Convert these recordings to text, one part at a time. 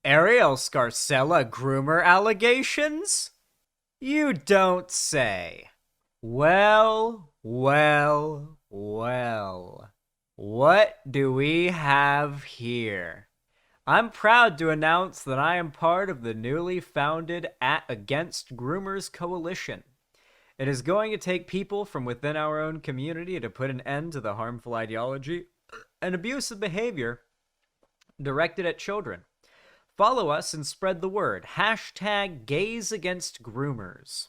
Arielle Scarcella groomer allegations? You don't say. Well, well, well. What do we have here? I'm proud to announce that I am part of the newly founded Against Groomers Coalition. It is going to take people from within our own community to put an end to the harmful ideology and abusive behavior directed at children. Follow us and spread the word. Hashtag gays against groomers.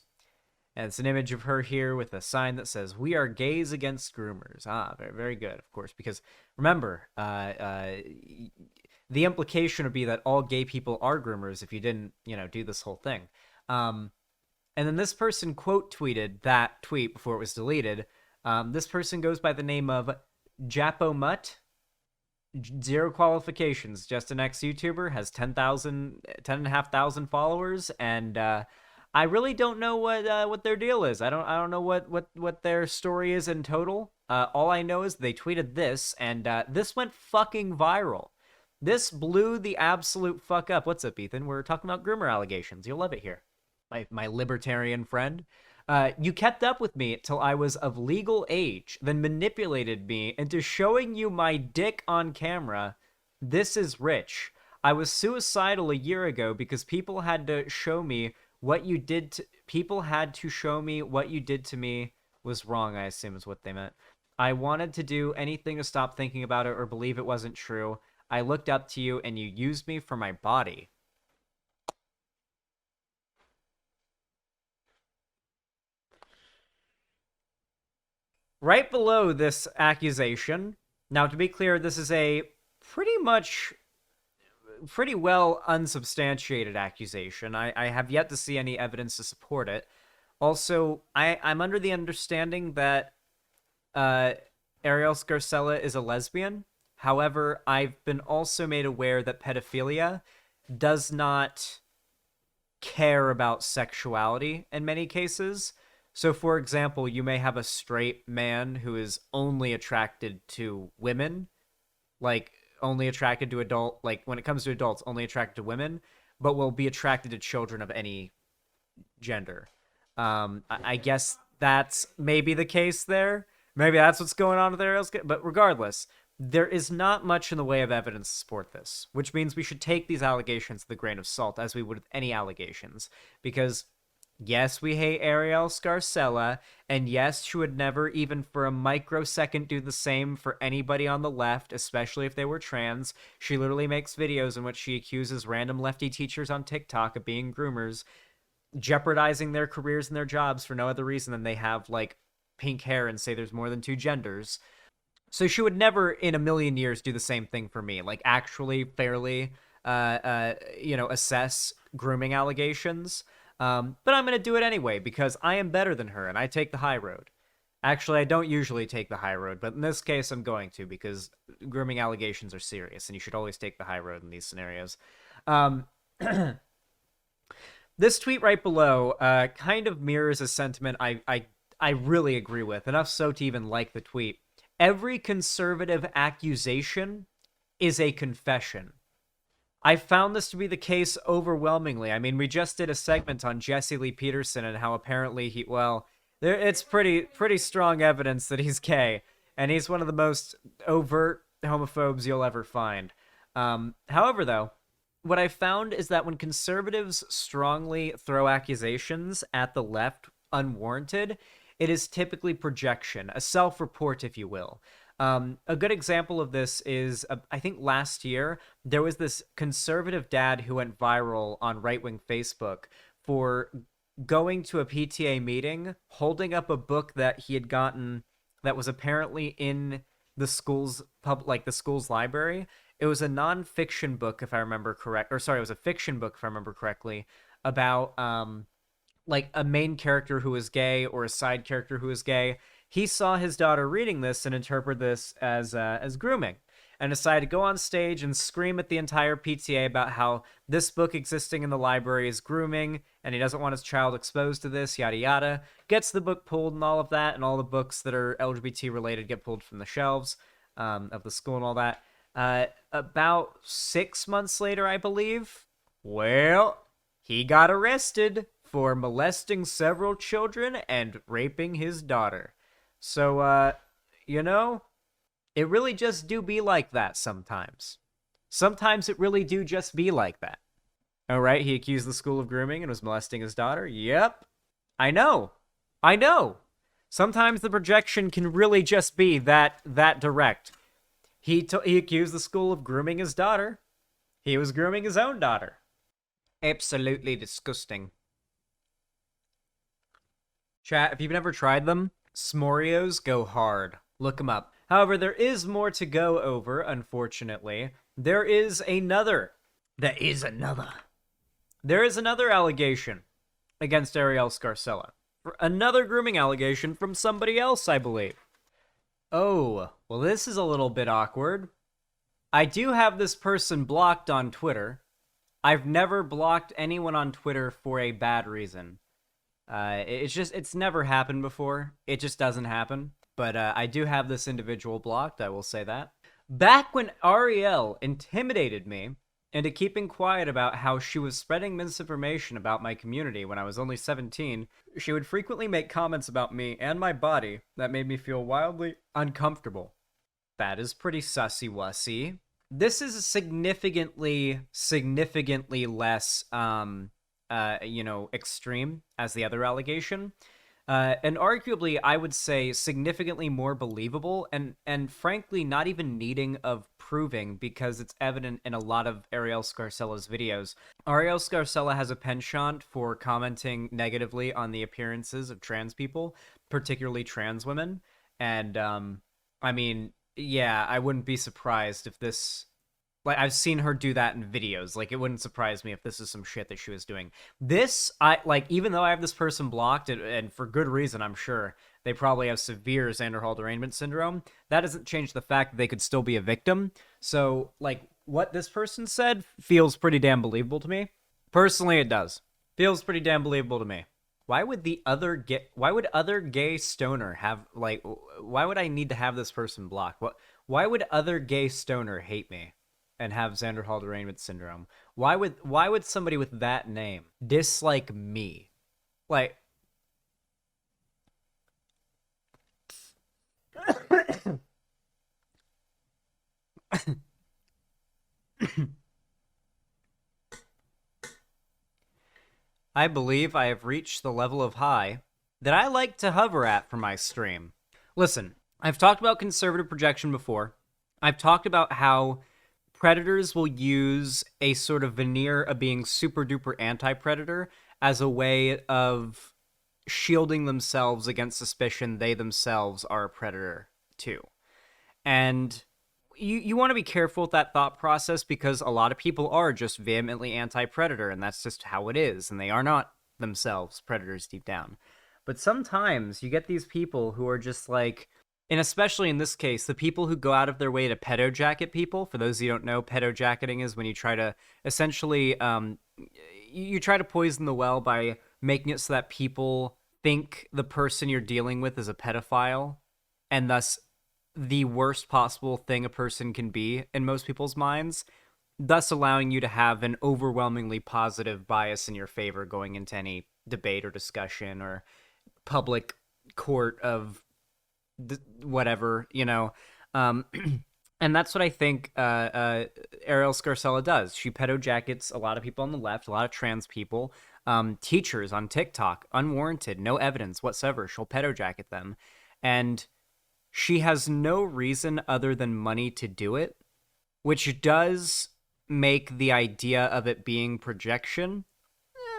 And it's an image of her here with a sign that says, "We are gays against groomers." Ah, very, very good, of course, because remember, the implication would be that all gay people are groomers if you didn't, do this whole thing. And then this person quote tweeted that tweet before it was deleted. This person goes by the name of Japo Mutt. Zero qualifications, just an ex-YouTuber, has 10,500 followers, and I really don't know what their deal is. I don't know what their story is in total. All I know is they tweeted this, and this went fucking viral. This blew the absolute fuck up. What's up, Ethan? We're talking about groomer allegations. You'll love it here. My libertarian friend. You kept up with me till I was of legal age, then manipulated me into showing you my dick on camera. This is rich. I was suicidal a year ago because people had to show me what you did to people had to show me what you did to me was wrong, I assume is what they meant. I wanted to do anything to stop thinking about it or believe it wasn't true. I looked up to you and you used me for my body. Right below this accusation, now to be clear, this is a pretty well unsubstantiated accusation. I have yet to see any evidence to support it. Also, I'm under the understanding that Arielle Scarcella is a lesbian. However, I've been also made aware that pedophilia does not care about sexuality in many cases. So, for example, you may have a straight man who is only attracted to women, like only attracted to like when it comes to adults, only attracted to women, but will be attracted to children of any gender. I guess that's maybe the case there. Maybe that's what's going on with Ariel. But regardless, there is not much in the way of evidence to support this, which means we should take these allegations with a grain of salt, as we would with any allegations, because yes, we hate Arielle Scarcella, and yes, she would never even for a microsecond do the same for anybody on the left, especially if they were trans. She literally makes videos in which she accuses random lefty teachers on TikTok of being groomers, jeopardizing their careers and their jobs for no other reason than they have, like, pink hair and say there's more than two genders. So she would never in a million years do the same thing for me, like actually fairly, assess grooming allegations. But I'm going to do it anyway because I am better than her and I take the high road. Actually, I don't usually take the high road, but in this case, I'm going to because grooming allegations are serious and you should always take the high road in these scenarios. This tweet right below kind of mirrors a sentiment I really agree with, enough so to even like the tweet. Every conservative accusation is a confession. I found this to be the case overwhelmingly. I mean, we just did a segment on Jesse Lee Peterson and how apparently it's pretty strong evidence that he's gay, and he's one of the most overt homophobes you'll ever find. However, though, what I found is that when conservatives strongly throw accusations at the left unwarranted, it is typically projection, a self-report, if you will. A good example of this is, I think last year, there was this conservative dad who went viral on right-wing Facebook for going to a PTA meeting, holding up a book that he had gotten that was apparently in the school's the school's library. It was a non-fiction book, if I remember correct, or sorry, it was a fiction book, if I remember correctly, about like a main character who is gay or a side character who is gay. He saw his daughter reading this and interpret this as grooming, and decided to go on stage and scream at the entire PTA about how this book existing in the library is grooming, and he doesn't want his child exposed to this, yada yada. Gets the book pulled and all of that, and all the books that are LGBT related get pulled from the shelves of the school and all that. About 6 months later, I believe, well, he got arrested for molesting several children and raping his daughter. So, you know, it really just do be like that sometimes. Sometimes it really do just be like that. All right, he accused the school of grooming and was molesting his daughter. Yep. I know. I know. Sometimes the projection can really just be that direct. He accused the school of grooming his daughter. He was grooming his own daughter. Absolutely disgusting. Chat, if you've never tried them, S'morios go hard. Look them up. However, there is more to go over, unfortunately. There is another allegation against Arielle Scarcella. Another grooming allegation from somebody else, I believe. Oh, well, this is a little bit awkward. I do have this person blocked on Twitter. I've never blocked anyone on Twitter for a bad reason. It's never happened before. It just doesn't happen. But I do have this individual blocked, I will say that. Back when Arielle intimidated me into keeping quiet about how she was spreading misinformation about my community when I was only 17, she would frequently make comments about me and my body that made me feel wildly uncomfortable. That is pretty sussy-wussy. This is significantly less, extreme as the other allegation. And arguably, I would say significantly more believable and frankly not even needing of proving because it's evident in a lot of Arielle Scarcella's videos. Arielle Scarcella has a penchant for commenting negatively on the appearances of trans people, particularly trans women. And, I mean, yeah, I wouldn't be surprised if this... Like, I've seen her do that in videos. Like, it wouldn't surprise me if this is some shit that she was doing. This, even though I have this person blocked, and for good reason, I'm sure, they probably have severe Xander derangement syndrome, that doesn't change the fact that they could still be a victim. So, like, what this person said feels pretty damn believable to me. Personally, it does. Feels pretty damn believable to me. Why would other gay stoner have, like, why would I need to have this person blocked? Why would other gay stoner hate me and have Xander derangement syndrome? Why would somebody with that name dislike me? Like, I believe I have reached the level of high that I like to hover at for my stream. Listen, I've talked about conservative projection before. I've talked about how predators will use a sort of veneer of being super duper anti-predator as a way of shielding themselves against suspicion they themselves are a predator too. And you want to be careful with that thought process because a lot of people are just vehemently anti-predator and that's just how it is, and they are not themselves predators deep down. But sometimes you get these people who are just like, and especially in this case, the people who go out of their way to pedo-jacket people. For those of you who don't know, pedo-jacketing is when you try to essentially, you try to poison the well by making it so that people think the person you're dealing with is a pedophile, and thus the worst possible thing a person can be in most people's minds, thus allowing you to have an overwhelmingly positive bias in your favor going into any debate or discussion or public court of whatever, and that's what I think Arielle Scarcella does. She pedo-jackets a lot of people on the left, a lot of trans people, teachers on TikTok, unwarranted, no evidence whatsoever. She'll pedo-jacket them, and she has no reason other than money to do it, which does make the idea of it being projection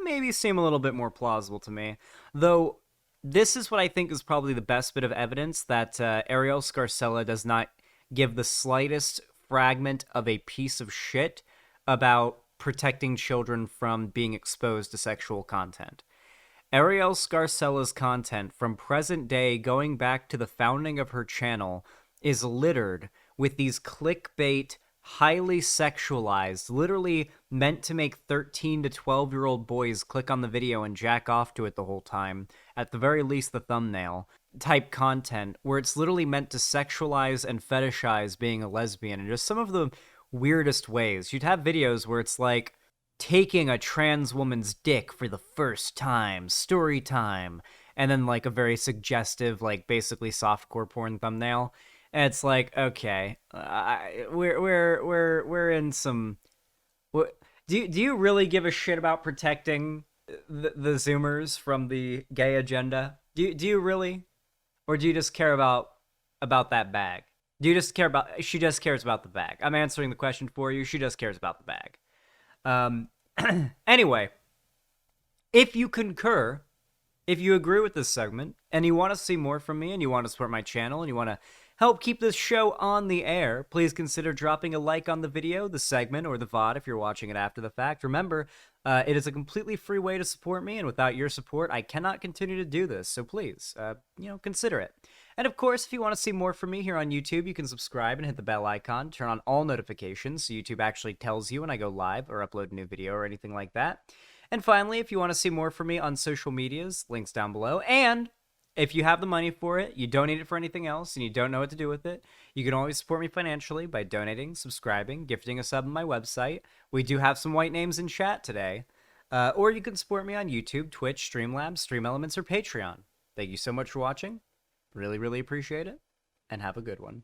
maybe seem a little bit more plausible to me, though. This is what I think is probably the best bit of evidence that Arielle Scarcella does not give the slightest fragment of a piece of shit about protecting children from being exposed to sexual content. Arielle Scarcella's content from present day going back to the founding of her channel is littered with these clickbait, highly sexualized, literally meant to make 13 to 12-year-old boys click on the video and jack off to it the whole time, at the very least the thumbnail, type content where it's literally meant to sexualize and fetishize being a lesbian in just some of the weirdest ways. You'd have videos where it's like taking a trans woman's dick for the first time, story time, and then like a very suggestive, like basically softcore porn thumbnail. And it's like, okay, we're in some. Do you really give a shit about protecting the Zoomers from the gay agenda? Do you really? Or do you just care about that bag? Do you just care about? She just cares about the bag. I'm answering the question for you. She just cares about the bag. Anyway, if you concur, if you agree with this segment, and you want to see more from me, and you want to support my channel, and you want to help keep this show on the air, please consider dropping a like on the video, the segment, or the VOD if you're watching it after the fact. Remember, it is a completely free way to support me, and without your support, I cannot continue to do this. So please, consider it. And of course, if you want to see more from me here on YouTube, you can subscribe and hit the bell icon, turn on all notifications so YouTube actually tells you when I go live or upload a new video or anything like that. And finally, if you want to see more from me on social medias, links down below. And if you have the money for it, you don't need it for anything else, and you don't know what to do with it, you can always support me financially by donating, subscribing, gifting a sub on my website. We do have some white names in chat today. Or you can support me on YouTube, Twitch, Streamlabs, Stream Elements, or Patreon. Thank you so much for watching. Really, really appreciate it, and have a good one.